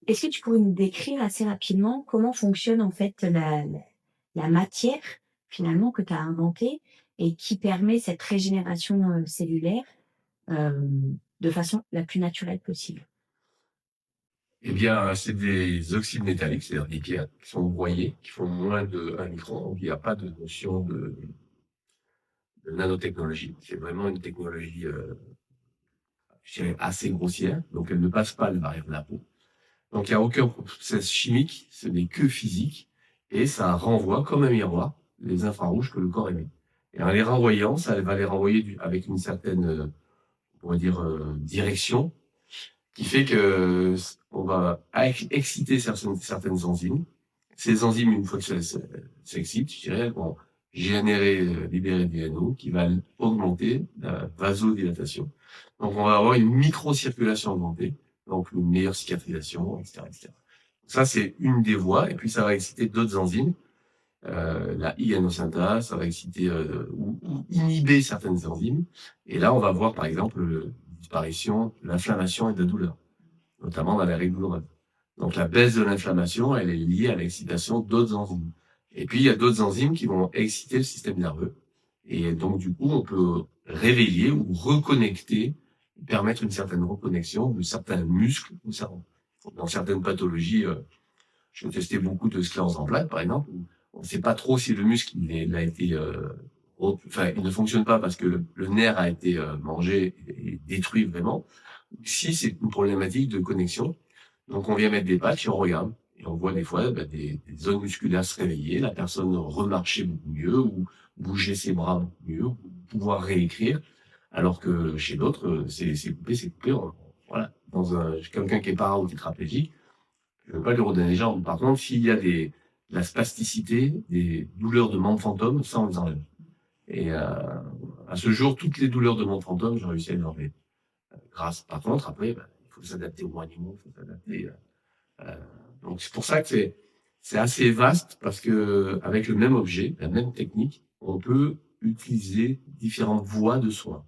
Est-ce que tu pourrais nous décrire assez rapidement comment fonctionne en fait la matière finalement que tu as inventée et qui permet cette régénération, cellulaire, de façon la plus naturelle possible? Eh bien, c'est des oxydes métalliques, c'est-à-dire des pierres qui sont broyées, qui font moins de 1 micron, donc il n'y a pas de notion de nanotechnologie. C'est vraiment une technologie, je dirais assez grossière, donc elle ne passe pas le barrière de la peau. Donc il n'y a aucun process chimique, ce n'est que physique, et ça renvoie comme un miroir les infrarouges que le corps émet. Et en les renvoyant, ça va les renvoyer avec une certaine, on pourrait dire, direction, qui fait que on va exciter certaines enzymes. Ces enzymes, une fois que ça s'excite, je dirais, vont générer, libérer des NO qui va augmenter la vasodilatation. Donc, on va avoir une microcirculation augmentée, donc une meilleure cicatrisation, etc., etc. Ça, c'est une des voies. Et puis, ça va exciter d'autres enzymes. La ionosynthase, ça va exciter ou inhiber certaines enzymes. Et là, on va voir, par exemple, disparition, l'inflammation et de la douleur, notamment dans les règles douloureuses. Donc la baisse de l'inflammation, elle est liée à l'excitation d'autres enzymes. Et puis il y a d'autres enzymes qui vont exciter le système nerveux. Et donc du coup, on peut réveiller ou reconnecter, permettre une certaine reconnexion de certains muscles au cerveau. Dans certaines pathologies, je testais beaucoup de sclérose en plaques, par exemple, où on ne sait pas trop si le muscle il a été enfin, il ne fonctionne pas parce que le nerf a été mangé et détruit vraiment. Si c'est une problématique de connexion, donc on vient mettre des patchs et on regarde. Et on voit des fois des zones musculaires se réveiller, la personne remarcher beaucoup mieux, ou bouger ses bras beaucoup mieux, ou pouvoir réécrire, alors que chez d'autres, c'est coupé, c'est coupé. Voilà. Dans quelqu'un qui est para ou tétraplégique, je ne veux pas lui redonner les jambes. Par contre, s'il y a de la spasticité, des douleurs de membres fantômes, ça on les enlève. Et à ce jour, toutes les douleurs de membres fantômes, j'ai réussi à les enlever. Grâce, par contre, après, bah, il faut s'adapter aux animaux, il faut s'adapter. Euh, donc c'est pour ça que c'est assez vaste parce que avec le même objet, la même technique, on peut utiliser différentes voies de soins.